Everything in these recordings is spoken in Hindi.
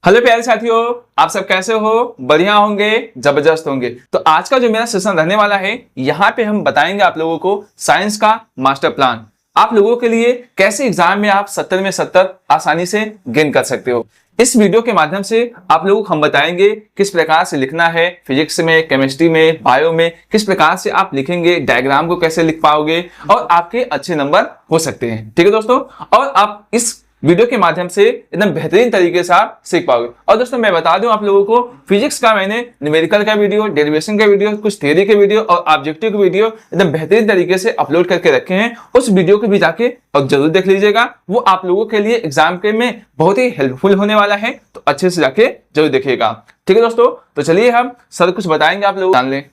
हेलो प्यारे साथियों, आप सब कैसे हो? बढ़िया होंगे, जबरदस्त होंगे। तो आज का जो मेरा सेशन रहने वाला है, यहाँ पे हम बताएंगे आप लोगों को साइंस का मास्टर प्लान। आप लोगों के लिए कैसे एग्जाम में आप 70 में 70 आसानी से गेन कर सकते हो। इस वीडियो के माध्यम से आप लोगों को हम बताएंगे किस प्रकार से लिखना है, फिजिक्स में, केमिस्ट्री में, बायो में किस प्रकार से आप लिखेंगे, डायग्राम को कैसे लिख पाओगे और आपके अच्छे नंबर हो सकते हैं। ठीक है दोस्तों, और आप इस वीडियो के माध्यम से एकदम बेहतरीन तरीके से आप सीख पाओगे। और दोस्तों मैं बता दूं आप लोगों को, फिजिक्स का मैंने न्यूमेरिकल का वीडियो, डेरिवेशन का वीडियो, कुछ थ्योरी के वीडियो और ऑब्जेक्टिव के वीडियो एकदम बेहतरीन तरीके से अपलोड करके रखे हैं। उस वीडियो को भी जाके और जरूर देख लीजिएगा, वो आप लोगों के लिए एग्जाम के में बहुत ही हेल्पफुल होने वाला है। तो अच्छे से जाके जरूर देखिएगा। ठीक है दोस्तों, तो चलिए हम सर कुछ बताएंगे, आप लोग जान लें।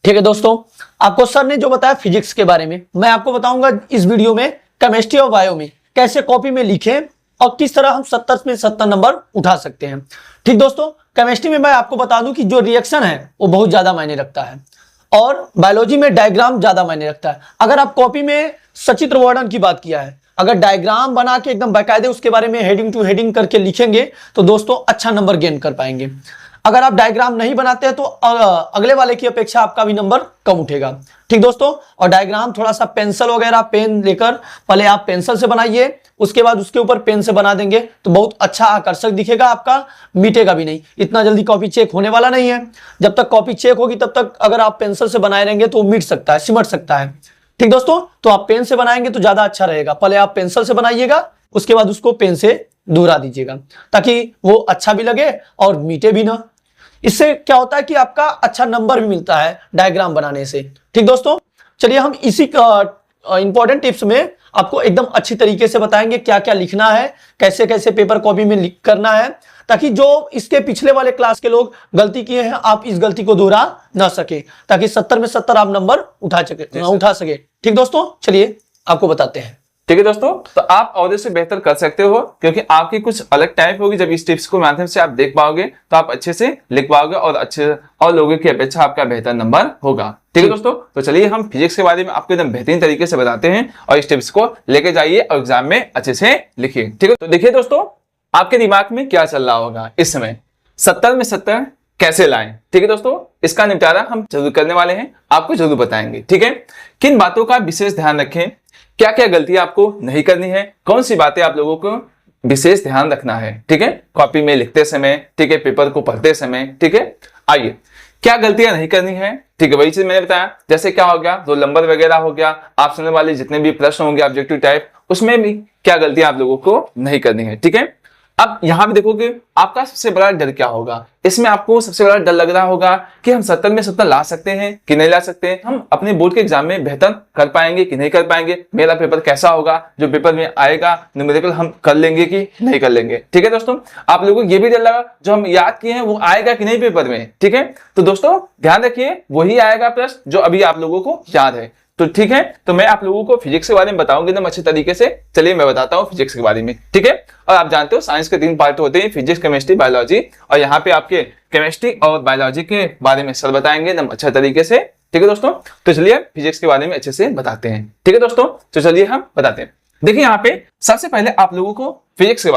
ठीक है दोस्तों, आपको सर ने जो बताया फिजिक्स के बारे में, मैं आपको बताऊंगा इस वीडियो में केमिस्ट्री और बायो में कैसे कॉपी में लिखें और किस तरह हम 70 में 70 नंबर उठा सकते हैं। ठीक दोस्तों, केमिस्ट्री में मैं आपको बता दूं कि जो रिएक्शन है वो बहुत ज्यादा मायने रखता है और बायोलॉजी में डायग्राम ज्यादा मायने रखता है। अगर आप कॉपी में सचित्र वर्णन की बात किया है, अगर डायग्राम बना के एकदम बाकायदे उसके बारे में हेडिंग टू हेडिंग करके लिखेंगे तो दोस्तों अच्छा नंबर गेन कर पाएंगे। अगर आप डायग्राम नहीं बनाते हैं तो अगले वाले की अपेक्षा आपका भी नंबर कम उठेगा। ठीक दोस्तों, और डायग्राम थोड़ा सा पेंसिल वगैरह पेन लेकर पहले आप पेंसिल से बनाइए, उसके बाद उसके ऊपर पेन से बना देंगे तो बहुत अच्छा आकर्षक दिखेगा, आपका मिटेगा भी नहीं। इतना जल्दी कॉपी चेक होने वाला नहीं है। जब तक कॉपी चेक होगी तब तक अगर आप पेंसिल से बनाए रहेंगे तो मिट सकता है, सिमट सकता है। ठीक दोस्तों, तो आप पेन से बनाएंगे तो ज्यादा अच्छा रहेगा। पहले आप पेंसिल से बनाइएगा, उसके बाद उसको पेन से दोहरा दीजिएगा ताकि वो अच्छा भी लगे और मीटे भी ना। इससे क्या होता है कि आपका अच्छा नंबर भी मिलता है डायग्राम बनाने से। ठीक दोस्तों, चलिए हम इसी इंपॉर्टेंट टिप्स में आपको एकदम अच्छी तरीके से बताएंगे क्या क्या लिखना है, कैसे कैसे पेपर कॉपी में लिख करना है, ताकि जो इसके पिछले वाले क्लास के लोग गलती किए हैं आप इस गलती को दोहरा ना सके, ताकि 70 में 70 आप नंबर उठा सके। ठीक दोस्तों, चलिए आपको बताते हैं। ठीक है दोस्तों, तो आप और से बेहतर कर सकते हो क्योंकि आपकी कुछ अलग टाइप होगी। जब इस टिप्स को माध्यम से आप देख पाओगे तो आप अच्छे से लिख पाओगे और अच्छे और लोगों की अपेक्षा आपका बेहतर नंबर होगा। ठीक है दोस्तों, तो चलिए हम फिजिक्स के बारे में आपको एकदम बेहतरीन तरीके से बताते हैं और इस टिप्स को लेके जाइए और एग्जाम में अच्छे से लिखिए। ठीक है, तो देखिए दोस्तों, आपके दिमाग में क्या चल रहा होगा इस समय, 70 में 70 कैसे लाएं। ठीक है दोस्तों, इसका निपटारा हम जरूर करने वाले हैं, आपको जरूर बताएंगे। ठीक है, किन बातों का विशेष ध्यान रखें, क्या क्या गलतियां आपको नहीं करनी है, कौन सी बातें आप लोगों को विशेष ध्यान रखना है। ठीक है, कॉपी में लिखते समय, ठीक है, पेपर को पढ़ते समय। ठीक है, आइए क्या गलतियां नहीं करनी है। ठीक है, वही चीज मैंने बताया, जैसे क्या हो गया, रोल नंबर वगैरह हो गया, आप सुनने वाले जितने भी प्रश्न होंगे ऑब्जेक्टिव टाइप, उसमें भी क्या गलतियां आप लोगों को नहीं करनी है। ठीक है, अब यहां भी देखोगे आपका सबसे बड़ा डर क्या होगा। इसमें आपको सबसे बड़ा डर लग रहा होगा कि हम 70 में 70 ला सकते हैं कि नहीं ला सकते हैं, हम अपने बोर्ड के एग्जाम में बेहतर कर पाएंगे कि नहीं कर पाएंगे, मेरा पेपर कैसा होगा, जो पेपर में आएगा न्यूमेरिकल हम कर लेंगे कि नहीं कर लेंगे। ठीक है दोस्तों, आप लोगों को ये भी डर लगा जो हम याद किए हैं वो आएगा कि नहीं पेपर में। ठीक है, तो दोस्तों ध्यान रखिए, वही आएगा प्रश्न जो अभी आप लोगों को याद है। तो ठीक है, तो मैं आप लोगों को फिजिक्स के बारे में बताऊंगा एकदम अच्छे तरीके से। चलिए मैं बताता हूँ फिजिक्स के बारे में। ठीक है, और आप जानते हो साइंस के 3 पार्ट होते हैं, फिजिक्स, केमिस्ट्री, बायोलॉजी, और यहाँ पे आपके केमिस्ट्री और बायोलॉजी के बारे में सर बताएंगे एकदम अच्छे तरीके से। ठीक है दोस्तों, तो चलिए फिजिक्स के बारे में अच्छे से बताते हैं। ठीक है दोस्तों, तो चलिए हम बताते हैं। देखिए यहाँ पे सबसे पहले आप लोगों को फिजिक्स के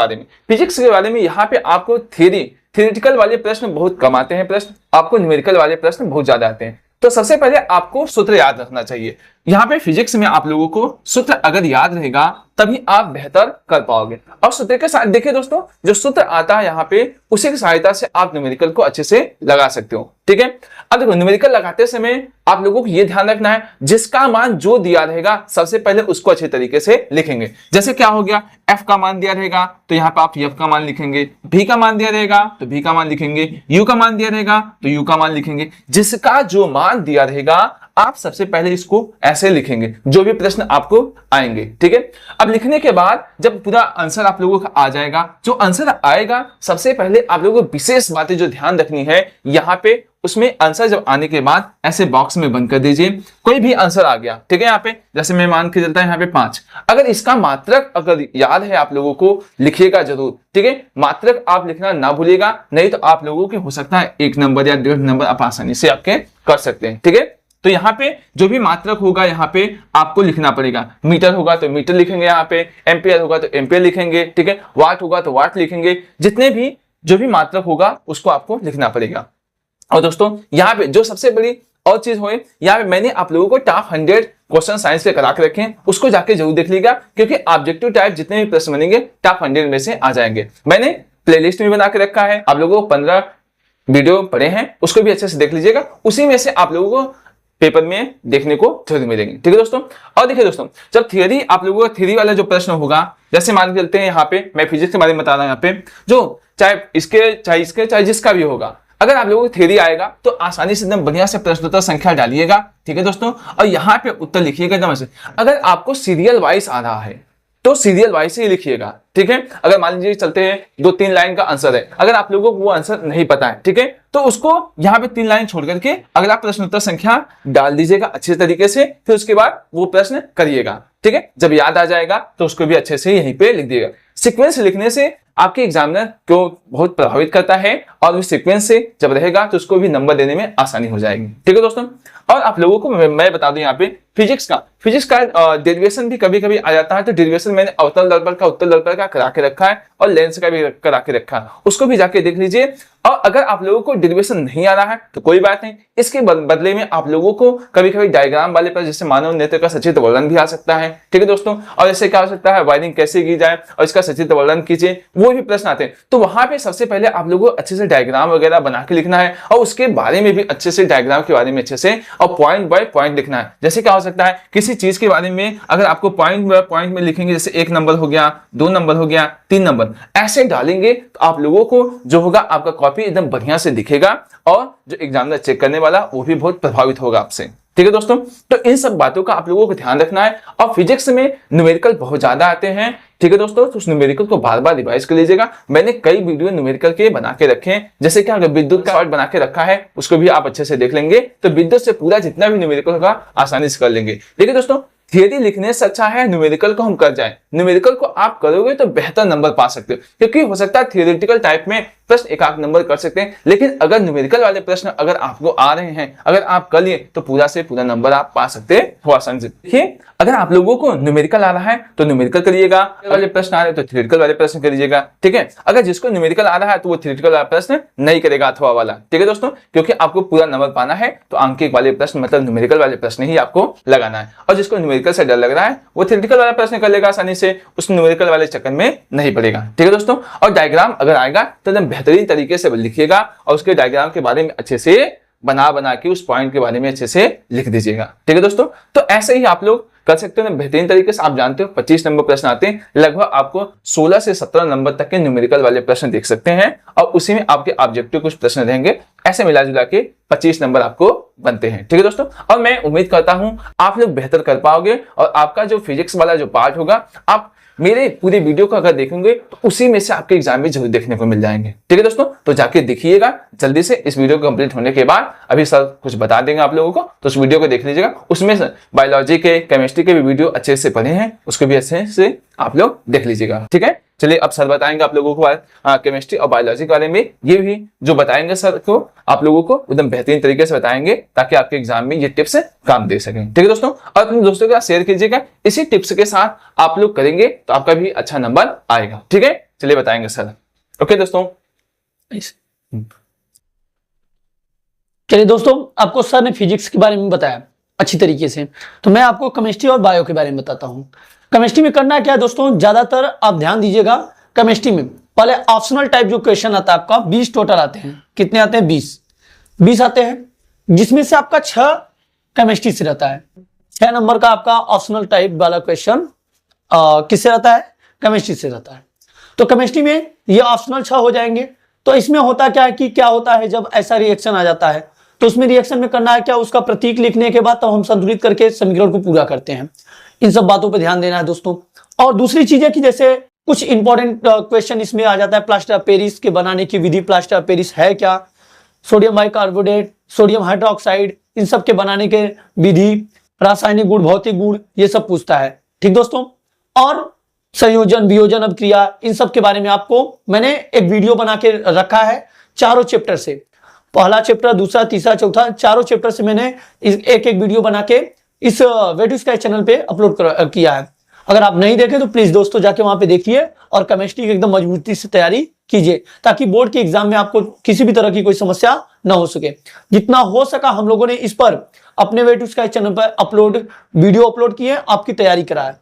बारे में यहाँ पे आपको थियरिटिकल वाले प्रश्न बहुत कम आते हैं, प्रश्न आपको न्यूमेरिकल वाले प्रश्न बहुत ज्यादा आते हैं। तो सबसे पहले आपको सूत्र याद रखना चाहिए। यहाँ पे फिजिक्स में आप लोगों को सूत्र अगर याद रहेगा तभी आप बेहतर कर पाओगे। और सूत्र के साथ देखिए दोस्तों, जो सूत्र आता है यहाँ पे उसी की सहायता से आप न्यूमेरिकल को अच्छे से लगा सकते हो। ठीक है, अब देखो न्यूमेरिकल लगाते समय आप लोगों को यह ध्यान रखना है, जिसका मान जो दिया रहेगा सबसे पहले उसको अच्छे तरीके से लिखेंगे। जैसे क्या हो गया, एफ का मान दिया रहेगा तो यहाँ पे आप एफ का मान लिखेंगे, भी का मान दिया रहेगा तो भी का मान लिखेंगे, यू का मान दिया रहेगा तो यू का मान लिखेंगे। जिसका जो मान दिया रहेगा आप सबसे पहले इसको ऐसे लिखेंगे जो भी प्रश्न आपको आएंगे। ठीक है, अब लिखने के बाद जब पूरा आंसर आप लोगों का आ जाएगा, जो आंसर आएगा सबसे पहले आप लोगों को विशेष बातें जो ध्यान रखनी है यहाँ पे, उसमें आंसर जब आने के बाद ऐसे बॉक्स में बंद कर दीजिए। कोई भी आंसर आ गया, ठीक है, यहाँ पे जैसे मैं मान के चलता है यहाँ पे 5, अगर इसका मात्रक अगर याद है आप लोगों को लिखिएगा जरूर। ठीक है, मात्रक आप लिखना ना भूलिएगा, नहीं तो आप लोगों के हो सकता है 1 नंबर या 1.5 नंबर आप आसानी से आपके कर सकते हैं। ठीक है, तो यहाँ पे जो भी मात्रक होगा यहाँ पे आपको लिखना पड़ेगा। मीटर होगा तो मीटर लिखेंगे, यहाँ पे एम्पियर होगा तो एम्पियर लिखेंगे, ठीक है, वाट होगा तो वाट लिखेंगे, जितने भी जो भी मात्रक होगा उसको आपको लिखना पड़ेगा। और दोस्तों यहाँ पे जो सबसे बड़ी और चीज हो, यहाँ पे मैंने आप लोगों को टॉप 100 क्वेश्चन साइंस के करा के रखे हैं, उसको जाके जरूर देख लीजिएगा, क्योंकि ऑब्जेक्टिव टाइप जितने भी प्रश्न बनेंगे टॉप 100 में से आ जाएंगे। मैंने प्लेलिस्ट भी बना के रखा है, आप लोगों को 15 वीडियो पड़े हैं, उसको भी अच्छे से देख लीजिएगा, उसी में से आप लोगों को पेपर में देखने को जरूर मिलेंगे, ठीक है दोस्तों। और देखिए दोस्तों, जब थियरी आप लोगों का थ्योरी वाला जो प्रश्न होगा, जैसे मान के चलते हैं यहाँ पे मैं फिजिक्स के बारे में बता रहा हूँ, यहाँ पे जो चाहे जिसका भी होगा, अगर आप लोगों को थ्योरी आएगा तो आसानी से एकदम बढ़िया से प्रश्नोत्तर संख्या डालिएगा, ठीक है दोस्तों, और यहाँ पे उत्तर लिखिएगा एकदम से। अगर आपको सीरियल वाइज आ रहा है तो सीरियल वाइज से ही लिखिएगा, ठीक है। अगर मान लीजिए चलते हैं 2-3 लाइन का आंसर है, अगर आप लोगों को वो आंसर नहीं पता है, ठीक है, तो उसको यहाँ पे 3 लाइन छोड़ करके अगला प्रश्नोत्तर संख्या डाल दीजिएगा अच्छे तरीके से, फिर उसके बाद वो प्रश्न करिएगा, ठीक है। जब याद आ जाएगा तो उसको भी अच्छे से यहीं पे लिख दिएगा। सीक्वेंस लिखने से आपके एग्जामिनर को बहुत प्रभावित करता है, और उस सीक्वेंस से जब रहेगा तो उसको भी नंबर देने में आसानी हो जाएगी, ठीक है दोस्तों। और आप लोगों को मैं बता दूं यहाँ पे फिजिक्स का डेरिवेशन भी कभी कभी आ जाता है, तो डेरिवेशन मैंने अवतल दर्पण का, उत्तल दर्पण का करा के रखा है, और लेंस का भी करा के रखा है, उसको भी जाके देख लीजिए। और अगर आप लोगों को डेरिवेशन नहीं आ रहा है तो कोई बात नहीं, इसके बदले में आप लोगों को कभी कभी डायग्राम वाले पर, जैसे मानव नेत्र का सचित्र वर्णन भी आ सकता है, ठीक है दोस्तों। और ऐसे क्या हो सकता है, वायरिंग कैसे की जाए और इसका सचित्र वर्णन कीजिए, वो भी प्रश्न आते हैं। तो वहां पे सबसे पहले आप लोगों को अच्छे से डायग्राम वगैरह बना के लिखना है, और उसके बारे में भी अच्छे से, डायग्राम के बारे में अच्छे से और पॉइंट बाय पॉइंट लिखना है। जैसे क्या हो सकता है, किसी चीज के बारे में अगर आपको पॉइंट बाय पॉइंट में लिखेंगे, जैसे 1 नंबर हो गया, 2 नंबर हो गया, 3 नंबर ऐसे डालेंगे, तो आप लोगों को जो होगा आपका कॉपी एकदम बढ़िया से दिखेगा, और जो एग्जामिनर चेक करने वाला वो भी बहुत प्रभावित होगा आपसे, ठीक है दोस्तों। तो इन सब बातों का आप लोगों को ध्यान रखना है। और फिजिक्स में न्यूमेरिकल बहुत ज्यादा आते हैं, ठीक है दोस्तों, तो उस न्यूमेरिकल को बार बार रिवाइज कर लीजिएगा। मैंने कई वीडियो न्यूमेरिकल के बना के रखे हैं, जैसे कि अगर विद्युत का शॉर्ट बना के रखा है, उसको भी आप अच्छे से देख लेंगे, तो विद्युत से पूरा जितना भी न्यूमेरिकल होगा आसानी से कर लेंगे। देखिए दोस्तों, थियरी लिखने से अच्छा है न्यूमेरिकल को हम कर जाए। न्यूमेरिकल को आप करोगे तो बेहतर नंबर पा सकते हो, क्योंकि हो सकता है थियोरेटिकल टाइप में प्रश्न एक आध नंबर कर सकते हैं, लेकिन अगर न्यूमेरिकल वाले प्रश्न अगर आपको आ रहे हैं, अगर आप कर लिए, तो पूरा से पूरा नंबर आप पा सकते हो आसानी से। देखिए, अगर आप लोगों को न्यूमेरिकल आ रहा है तो न्यूमेरिकल करिएगा, वाले प्रश्न आ रहे हैं तो थियोरेटिकल वाले प्रश्न करिएगा, ठीक है। अगर जिसको न्यूमेरिकल आ रहा है तो वो थियोरेटिकल वाला प्रश्न नहीं करेगा, अथवा वाला, ठीक है दोस्तों, क्योंकि आपको पूरा नंबर पाना है, तो अंकित वाले प्रश्न मतलब न्यूमेरिकल वाले प्रश्न ही आपको लगाना है। और जिसको न्यूमेरिकल से डर लग रहा है वो थियोरेटिकल वाला प्रश्न कर लेगा आसानी से, उस न्यूमेरिकल वाले चक्कर में नहीं पड़ेगा, ठीक है दोस्तों। और डायग्राम अगर आएगा तो एकदम बेहतरीन तरीके से लिखिएगा, और उसके डायग्राम के बारे में अच्छे से बना के उस पॉइंट के बारे में अच्छे से लिख दीजिएगा, ठीक है दोस्तों। तो ऐसे ही आप लोग कर सकते हो बेहतरीन तरीके से। आप जानते हो 25 नंबर प्रश्न आते हैं, लगभग आपको 16 से 17 नंबर तक के न्यूमेरिकल वाले प्रश्न देख सकते हैं, और उसी में आपके ऑब्जेक्टिव कुछ प्रश्न रहेंगे, ऐसे मिला जुला के 25 नंबर आपको बनते हैं, ठीक है दोस्तों। और मैं उम्मीद करता हूं आप लोग बेहतर कर पाओगे, और आपका जो फिजिक्स वाला जो पार्ट होगा, आप मेरे पूरी वीडियो को अगर देखेंगे तो उसी में से आपके एग्जाम में जरूर देखने को मिल जाएंगे, ठीक है दोस्तों। तो जाके देखिएगा जल्दी से। इस वीडियो कंप्लीट होने के बाद अभी सर कुछ बता देंगे आप लोगों को, तो उस वीडियो को देख लीजिएगा। उसमें बायोलॉजी के, केमिस्ट्री के भी वीडियो अच्छे से पढ़े हैं, उसको भी अच्छे से आप लोग देख लीजिएगा, ठीक है। चलिए अब सर बताएंगे आप लोगों को केमिस्ट्री और बायोलॉजी के बारे में। ये भी जो बताएंगे सर को आप लोगों को एकदम बेहतरीन तरीके से बताएंगे, ताकि आपके एग्जाम में ये टिप्स काम दे सकें, ठीक है दोस्तों। और अपने दोस्तों के साथ शेयर कीजिएगा, इसी टिप्स के साथ आप लोग करेंगे तो आपका भी अच्छा नंबर आएगा, ठीक है। चलिए बताएंगे सर। ओके दोस्तों, चलिए दोस्तों, आपको सर ने फिजिक्स के बारे में बताया अच्छी तरीके से, तो मैं आपको केमिस्ट्री और बायो के बारे में बताता हूँ। केमिस्ट्री में करना क्या है दोस्तों, ज्यादातर आप ध्यान दीजिएगा। केमिस्ट्री में पहले ऑप्शनल टाइप जो क्वेश्चन आता है आपका 20 टोटल आते हैं। कितने आते हैं? 20 आते हैं, जिसमें से आपका 6 केमिस्ट्री से रहता है। 6 नंबर का आपका ऑप्शनल टाइप वाला क्वेश्चन किससे रहता है? केमिस्ट्री से रहता है। तो केमिस्ट्री में ये ऑप्शनल 6 हो जाएंगे। तो इसमें होता क्या है कि क्या होता है, जब ऐसा रिएक्शन आ जाता है तो उसमें रिएक्शन में करना है क्या, उसका प्रतीक लिखने के बाद तो हम संतुलित करके समीकरण को पूरा करते हैं। इन सब बातों पे ध्यान देना है दोस्तों। और दूसरी चीज है कि जैसे कुछ इंपॉर्टेंट क्वेश्चन इसमें आ जाता है, प्लास्टर ऑफ पेरिस के बनाने की विधि, प्लास्टर ऑफ पेरिस है क्या, सोडियम बाइकार्बोनेट, सोडियम हाइड्रोक्साइड, इन सब के बनाने के विधि, रासायनिक गुण, भौतिक गुण, ये सब पूछता है, ठीक दोस्तों। और संयोजन, वियोजन, अभिक्रिया, इन सब के बारे में आपको मैंने एक वीडियो बना के रखा है चारों चैप्टर से। पहला चैप्टर, दूसरा, तीसरा, चौथा, चारों चैप्टर से मैंने एक एक वीडियो बना के इस वे टू स्काई चैनल पे अपलोड किया है। अगर आप नहीं देखे तो प्लीज दोस्तों जाके वहां पे देखिए और केमिस्ट्री की एकदम मजबूती से तैयारी कीजिए, ताकि बोर्ड के एग्जाम में आपको किसी भी तरह की कोई समस्या ना हो सके। जितना हो सका हम लोगों ने इस पर अपने वे टू स्काई चैनल पर वीडियो अपलोड किए, आपकी तैयारी कराया।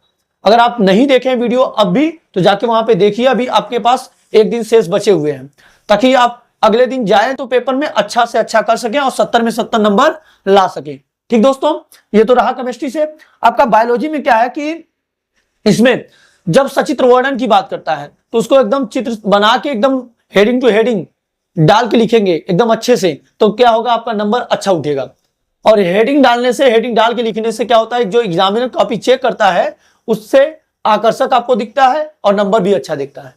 अगर आप नहीं देखे वीडियो अब भी तो जाके वहां पे देखिए, अभी आपके पास एक दिन शेष बचे हुए हैं, ताकि आप अगले दिन जाए तो पेपर में अच्छा से अच्छा कर सके और 70 में 70 नंबर ला सके। ठीक दोस्तों, ये तो रहा केमिस्ट्री से। आपका बायोलॉजी में क्या है कि इसमें जब सचित्र वर्णन की बात करता है तो उसको एकदम चित्र बना के एकदम हेडिंग टू हेडिंग डाल के लिखेंगे एकदम अच्छे से, तो क्या होगा, आपका नंबर अच्छा उठेगा। और हेडिंग डाल के लिखने से क्या होता है, जो एग्जामिनर कॉपी चेक करता है उससे आकर्षक आपको दिखता है और नंबर भी अच्छा दिखता है।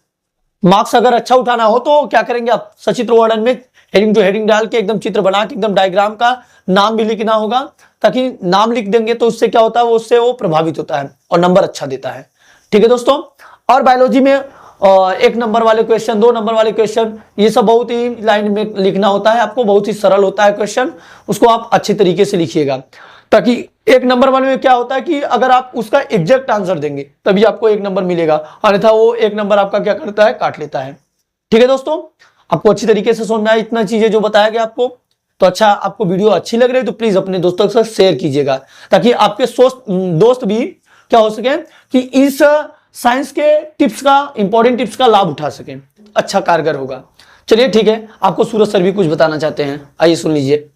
मार्क्स अगर अच्छा उठाना हो तो क्या करेंगे आप, सचित्र वर्णन में हेडिंग टू हेडिंग डाल के एकदम चित्र बना के एकदम डायग्राम का नाम भी लिखना होगा, ताकि नाम लिख देंगे तो उससे क्या होता है, उससे वो प्रभावित होता है और नंबर अच्छा देता है। ठीक है दोस्तों, और बायोलॉजी में 1 नंबर वाले क्वेश्चन, 2 नंबर वाले क्वेश्चन, ये सब बहुत ही लाइन में लिखना होता है आपको, बहुत ही सरल होता है क्वेश्चन, उसको आप अच्छे तरीके से लिखिएगा, ताकि 1 नंबर वाले में क्या होता है कि अगर आप उसका एग्जैक्ट आंसर देंगे तभी आपको 1 नंबर मिलेगा, अन्यथा वो 1 नंबर आपका क्या करता है, काट लेता है। ठीक है दोस्तों, आपको अच्छी तरीके से समझना है इतना चीजें जो बताया गया आपको। तो अच्छा, आपको वीडियो अच्छी लग रही है तो प्लीज अपने दोस्तों के साथ शेयर कीजिएगा, ताकि आपके दोस्त भी क्या हो सके कि इस साइंस के टिप्स का, इंपॉर्टेंट टिप्स का लाभ उठा सके, अच्छा कारगर होगा। चलिए ठीक है, आपको सूरज सर भी कुछ बताना चाहते हैं, आइए सुन लीजिए।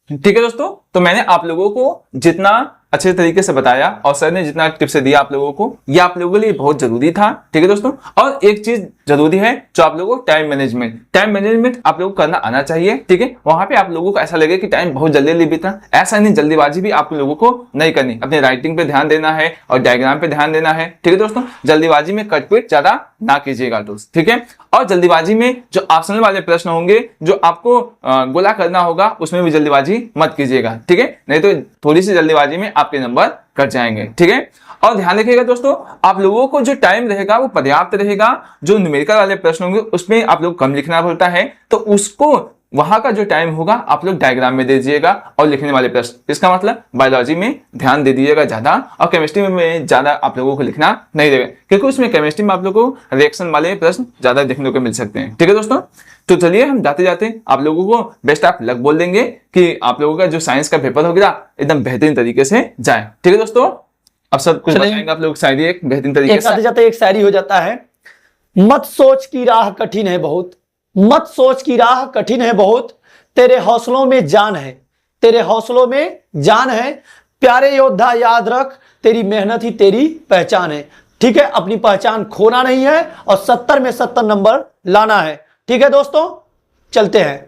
ठीक है दोस्तों, तो मैंने आप लोगों को जितना अच्छे तरीके से बताया और सर ने जितना टिप्स दिया आप लोगों को, ये आप लोगों के लिए बहुत जरूरी था। ठीक है दोस्तों, और एक चीज जरूरी है जो आप लोगों को टाइम मैनेजमेंट आप लोगों को करना आना चाहिए। ठीक है, वहां पे आप लोगों को ऐसा लगे कि टाइम बहुत जल्दी बीता, ऐसा नहीं, जल्दीबाजी भी आप लोगों को नहीं करनी, अपने राइटिंग पे ध्यान देना है और डायग्राम पे ध्यान देना है। ठीक है दोस्तों, जल्दीबाजी में कटपीट ज्यादा ना कीजिएगा दोस्त। ठीक है, और जल्दीबाजी में जो ऑप्शनल वाले प्रश्न होंगे जो आपको गोला करना होगा उसमें भी जल्दीबाजी मत कीजिएगा। ठीक है, नहीं तो थोड़ी सी जल्दीबाजी में आपके नंबर कट जाएंगे। ठीक है, और ध्यान रखिएगा दोस्तों, आप लोगों को जो टाइम रहेगा वो पर्याप्त रहेगा। जो न्यूमेरिकल वाले प्रश्न होंगे उसमें आप लोग कम लिखना पड़ता है, तो उसको वहां का जो टाइम होगा आप लोग डायग्राम में दे दीजिएगा और लिखने वाले प्रश्न, इसका मतलब बायोलॉजी में ध्यान दे दीजिएगा ज्यादा, और केमिस्ट्री में ज्यादा आप लोगों को लिखना नहीं देगा, क्योंकि उसमें केमिस्ट्री में आप लोगों को रिएक्शन वाले प्रश्न ज्यादा देखने को मिल सकते हैं। ठीक है दोस्तों, तो चलिए हम जाते जाते आप लोगों को बेस्ट ऑफ लक बोल देंगे कि आप लोगों का जो साइंस का पेपर हो गया एकदम बेहतरीन तरीके से जाए। ठीक है दोस्तों, अब सब कुछ बताएंगे आप लोग शायरी एक बेहतरीन तरीके से। जाते एक शायरी हो जाता है, मत सोच की राह कठिन है बहुत, मत सोच की राह कठिन है बहुत, तेरे हौसलों में जान है, तेरे हौसलों में जान है, प्यारे योद्धा याद रख, तेरी मेहनत ही तेरी पहचान है। ठीक है, अपनी पहचान खोना नहीं है और 70 में 70 नंबर लाना है। ठीक है दोस्तों, चलते हैं।